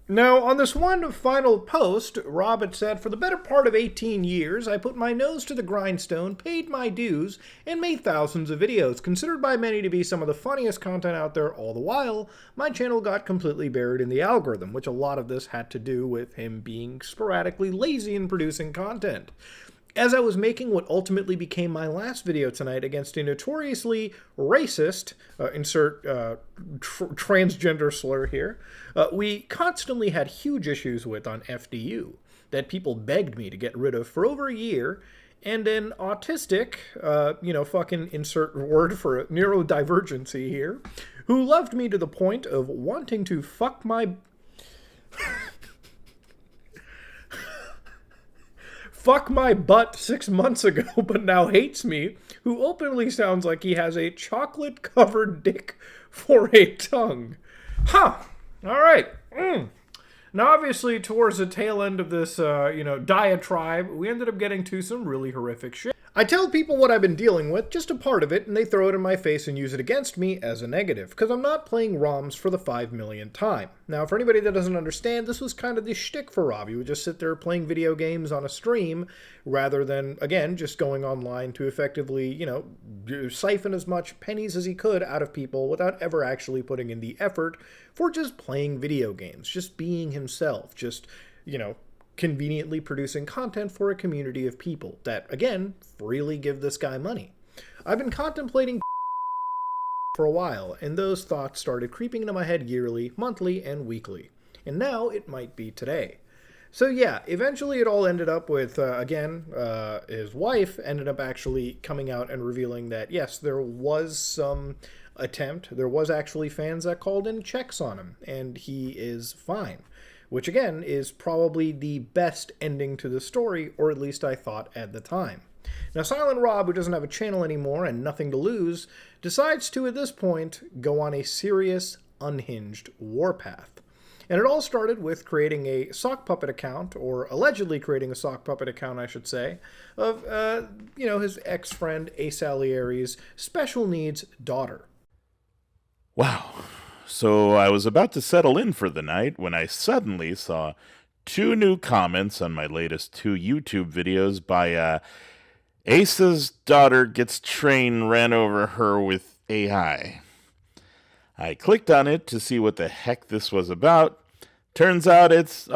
Now, on this one final post, Rob had said, "For the better part of 18 years, I put my nose to the grindstone, paid my dues, and made thousands of videos. Considered by many to be some of the funniest content out there all the while, my channel got completely buried in the algorithm," which a lot of this had to do with him being sporadically lazy in producing content. As I was making what ultimately became my last video tonight against a notoriously racist, insert transgender slur here, we constantly had huge issues with on FDU that people begged me to get rid of for over a year, and an autistic, fucking insert word for neurodivergency here, who loved me to the point of wanting to fuck my... fuck my butt 6 months ago, but now hates me, who openly sounds like he has a chocolate-covered dick for a tongue. Huh. All right. Now, obviously, towards the tail end of this, diatribe, we ended up getting to some really horrific shit. I tell people what I've been dealing with, just a part of it, and they throw it in my face and use it against me as a negative, because I'm not playing ROMs for the 5 millionth time. Now, for anybody that doesn't understand, this was kind of the shtick for Rob. He would just sit there playing video games on a stream, rather than, again, just going online to effectively, siphon as much pennies as he could out of people without ever actually putting in the effort for just playing video games, just being himself, just, conveniently producing content for a community of people that, again, freely give this guy money. I've been contemplating for a while, and those thoughts started creeping into my head yearly, monthly, and weekly. And now it might be today. So yeah, eventually it all ended up with, his wife ended up actually coming out and revealing that, yes, there was some attempt. There was actually fans that called in checks on him, and he is fine. Which, again, is probably the best ending to the story, or at least I thought at the time. Now, Silent Rob, who doesn't have a channel anymore and nothing to lose, decides to, at this point, go on a serious, unhinged warpath. And it all started with creating a sock puppet account, or allegedly creating a sock puppet account, I should say, of, his ex-friend Ace Salieri's special needs daughter. Wow. So I was about to settle in for the night when I suddenly saw 2 new comments on my latest 2 YouTube videos by Ace's daughter gets train ran over her with AI. I clicked on it to see what the heck this was about. Turns out it's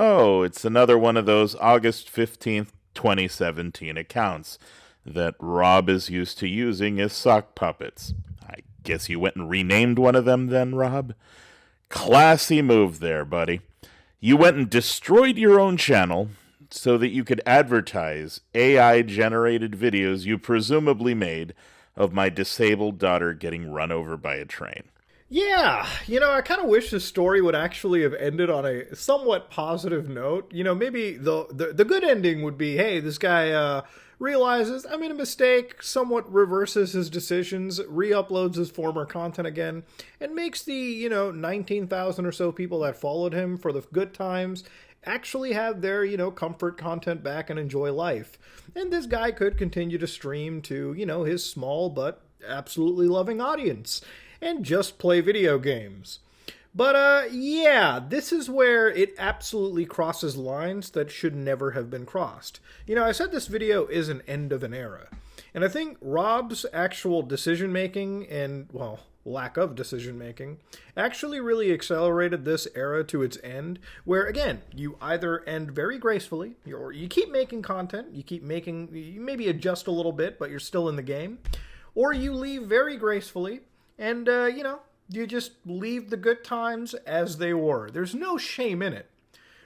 another one of those August 15th, 2017 accounts that Rob is used to using as sock puppets. I guess you went and renamed one of them then, Rob? Classy move there, buddy. You went and destroyed your own channel so that you could advertise AI-generated videos you presumably made of my disabled daughter getting run over by a train. Yeah, I kind of wish this story would actually have ended on a somewhat positive note. Maybe the good ending would be, hey, this guy realizes I made a mistake, somewhat reverses his decisions, re-uploads his former content again, and makes the, 19,000 or so people that followed him for the good times actually have their, comfort content back and enjoy life. And this guy could continue to stream to, his small but absolutely loving audience and just play video games. But, this is where it absolutely crosses lines that should never have been crossed. I said this video is an end of an era. And I think Rob's actual decision-making and, lack of decision-making actually really accelerated this era to its end, where, again, you either end very gracefully, or you keep making content, you maybe adjust a little bit, but you're still in the game, or you leave very gracefully, and, you just leave the good times as they were. There's no shame in it.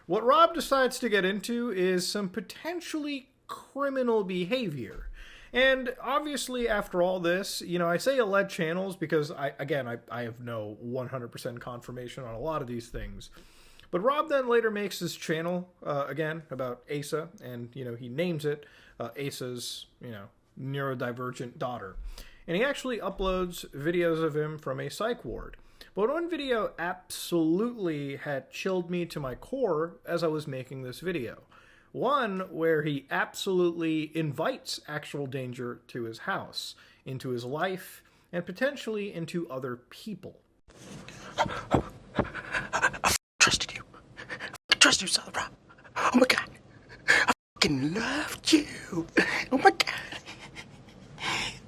What Rob decides to get into is some potentially criminal behavior. And obviously, after all this, I say alleged channels because, I have no 100% confirmation on a lot of these things. But Rob then later makes this channel, about Asa, and, he names it Asa's, neurodivergent daughter. And he actually uploads videos of him from a psych ward. But one video absolutely had chilled me to my core as I was making this video. One where he absolutely invites actual danger to his house, into his life, and potentially into other people. I trusted you. I trusted you, Southern Rob. Oh my God. I fucking loved you. Oh my God.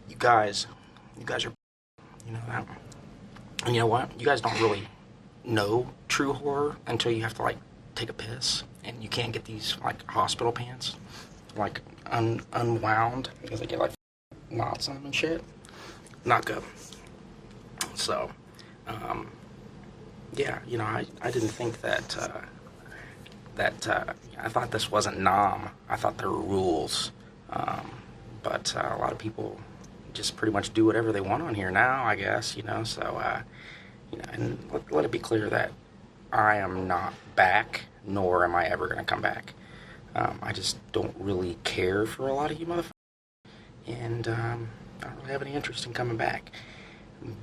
You guys are, that. And you know what? You guys don't really know true horror until you have to, take a piss. And you can't get these, hospital pants, unwound, because they get, knots on them and shit. Not good. So, I didn't think that, I thought this wasn't Nom. I thought there were rules. But a lot of people just pretty much do whatever they want on here now, I guess, so, and let it be clear that I am not back, nor am I ever going to come back. I just don't really care for a lot of you motherfuckers, and I don't really have any interest in coming back.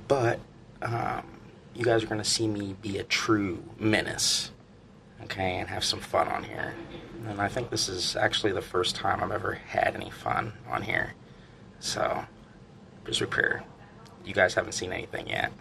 But you guys are going to see me be a true menace, okay, and have some fun on here. And I think this is actually the first time I've ever had any fun on here. So, just prepare. You guys haven't seen anything yet.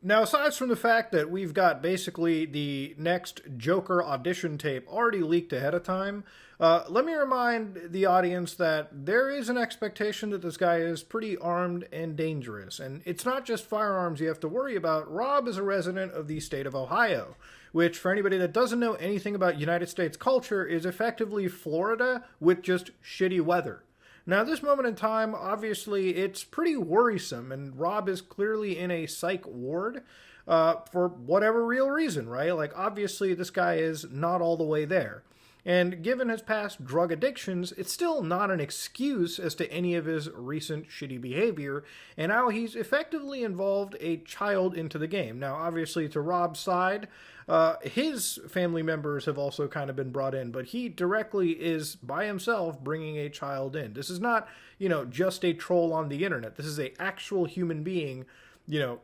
Now, aside from the fact that we've got basically the next Joker audition tape already leaked ahead of time, let me remind the audience that there is an expectation that this guy is pretty armed and dangerous. And it's not just firearms you have to worry about. Rob is a resident of the state of Ohio, which, for anybody that doesn't know anything about United States culture, is effectively Florida with just shitty weather. Now, at this moment in time, obviously, it's pretty worrisome, and Rob is clearly in a psych ward for whatever real reason, right? Like, obviously, this guy is not all the way there. And given his past drug addictions, it's still not an excuse as to any of his recent shitty behavior, and how he's effectively involved a child into the game. Now, obviously, to Rob's side, his family members have also kind of been brought in, but he directly is, by himself, bringing a child in. This is not, just a troll on the internet. This is an actual human being,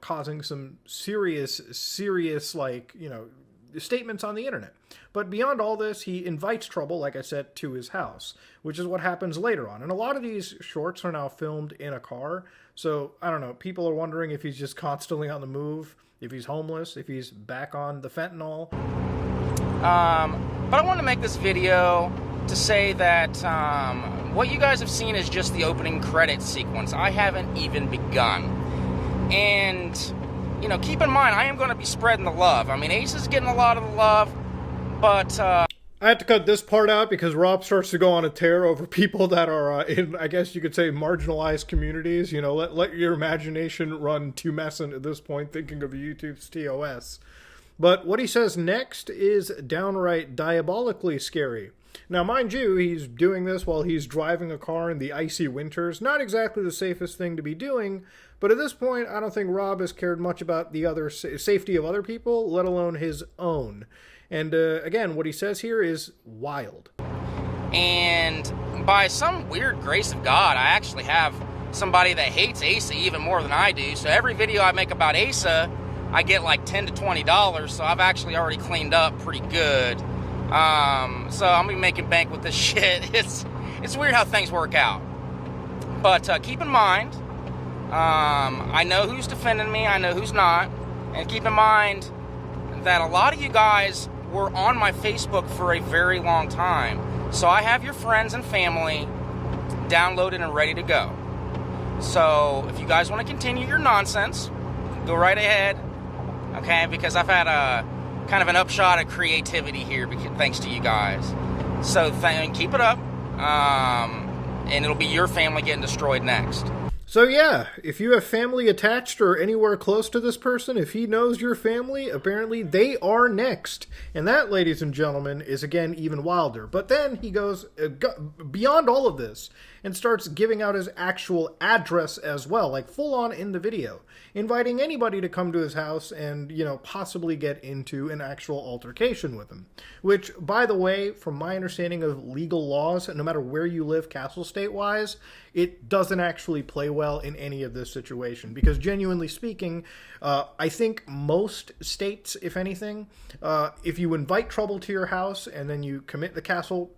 causing some serious, statements on the internet. But beyond all this, he invites trouble, like I said, to his house, which is what happens later on. And a lot of these shorts are now filmed in a car, so, I don't know, people are wondering if he's just constantly on the move, if he's homeless, if he's back on the fentanyl. But I want to make this video to say that what you guys have seen is just the opening credits sequence. I haven't even begun. And keep in mind, I am going to be spreading the love. I mean, Ace is getting a lot of the love, but I had to cut this part out because Rob starts to go on a tear over people that are in, I guess you could say, marginalized communities. Let your imagination run to messing at this point, thinking of YouTube's TOS. But what he says next is downright diabolically scary. Now, mind you, he's doing this while he's driving a car in the icy winters. Not exactly the safest thing to be doing, but at this point, I don't think Rob has cared much about the other safety of other people, let alone his own. And again, what he says here is wild. And by some weird grace of God, I actually have somebody that hates Asa even more than I do. So every video I make about Asa, I get like $10 to $20. So I've actually already cleaned up pretty good. So I'm gonna be making bank with this shit. It's weird how things work out. But keep in mind, I know who's defending me, I know who's not. And keep in mind that a lot of you guys were on my Facebook for a very long time. So I have your friends and family downloaded and ready to go. So if you guys want to continue your nonsense, go right ahead. Okay, because I've had a kind of an upshot of creativity here thanks to you guys. So keep it up. And it'll be your family getting destroyed next. So yeah, if you have family attached or anywhere close to this person, if he knows your family, apparently they are next. And that, ladies and gentlemen, is again even wilder. But then he goes beyond all of this and starts giving out his actual address as well, like full on in the video, inviting anybody to come to his house and, possibly get into an actual altercation with him. Which, by the way, from my understanding of legal laws, no matter where you live castle state-wise, it doesn't actually play well in any of this situation. Because genuinely speaking, I think most states, if anything, if you invite trouble to your house and then you commit the castle,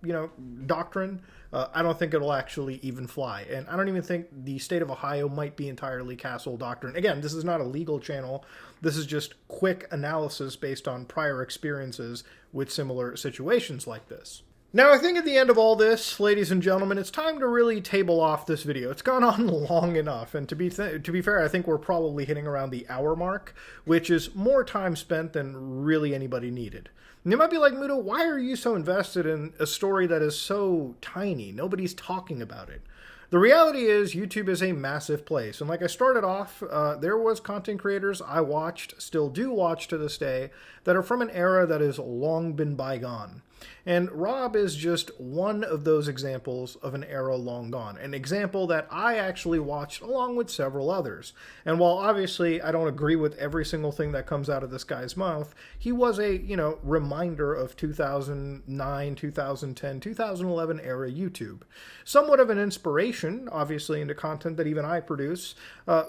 doctrine, I don't think it'll actually even fly. And I don't even think the state of Ohio might be entirely castle doctrine. Again, this is not a legal channel. This is just quick analysis based on prior experiences with similar situations like this. Now, I think at the end of all this, ladies and gentlemen, it's time to really table off this video. It's gone on long enough, and to be fair, I think we're probably hitting around the hour mark, which is more time spent than really anybody needed. And you might be like, Mudo, why are you so invested in a story that is so tiny? Nobody's talking about it. The reality is YouTube is a massive place. And like I started off, there was content creators I watched, still do watch to this day, that are from an era that has long been bygone. And Rob is just one of those examples of an era long gone. An example that I actually watched along with several others. And while obviously I don't agree with every single thing that comes out of this guy's mouth, he was a, reminder of 2009, 2010, 2011 era YouTube. Somewhat of an inspiration, obviously, into content that even I produce.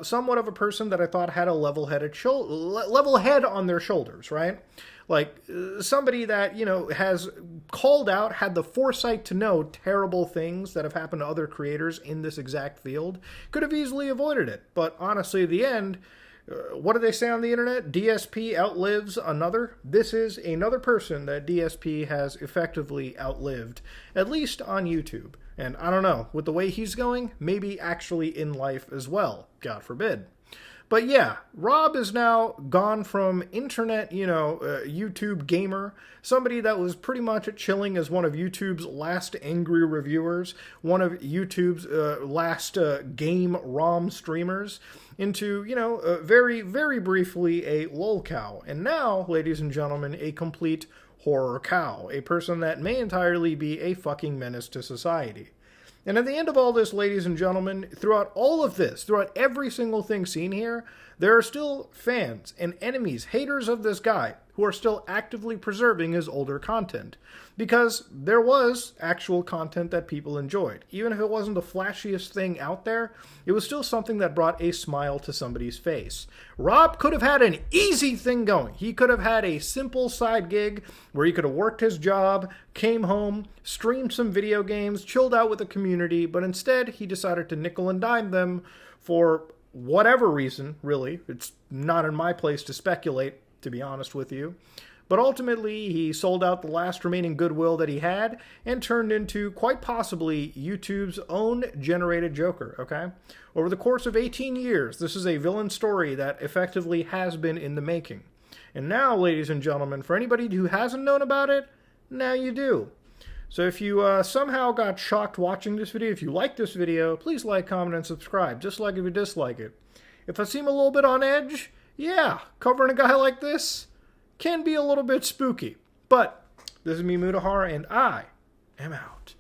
Somewhat of a person that I thought had a level head on their shoulders, right? Like, somebody that, has called out, had the foresight to know terrible things that have happened to other creators in this exact field, could have easily avoided it. But honestly, at the end, what do they say on the internet? DSP outlives another. This is another person that DSP has effectively outlived, at least on YouTube. And I don't know, with the way he's going, maybe actually in life as well, God forbid. But yeah, Rob is now gone from internet, YouTube gamer, somebody that was pretty much chilling as one of YouTube's last angry reviewers, one of YouTube's last game ROM streamers, into, very, very briefly a lolcow. And now, ladies and gentlemen, a complete horror cow. A person that may entirely be a fucking menace to society. And at the end of all this, ladies and gentlemen, throughout all of this, throughout every single thing seen here, there are still fans and enemies, haters of this guy, who are still actively preserving his older content. Because there was actual content that people enjoyed. Even if it wasn't the flashiest thing out there, it was still something that brought a smile to somebody's face. Rob could have had an easy thing going. He could have had a simple side gig where he could have worked his job, came home, streamed some video games, chilled out with the community, but instead he decided to nickel and dime them for whatever reason, really. It's not in my place to speculate, to be honest with you. But ultimately, he sold out the last remaining goodwill that he had and turned into, quite possibly, YouTube's own generated Joker, okay? Over the course of 18 years, this is a villain story that effectively has been in the making. And now, ladies and gentlemen, for anybody who hasn't known about it, now you do. So if you somehow got shocked watching this video, if you like this video, please like, comment, and subscribe, just like if you dislike it. If I seem a little bit on edge, yeah, covering a guy like this can be a little bit spooky. But this is me, Mudahar, and I am out.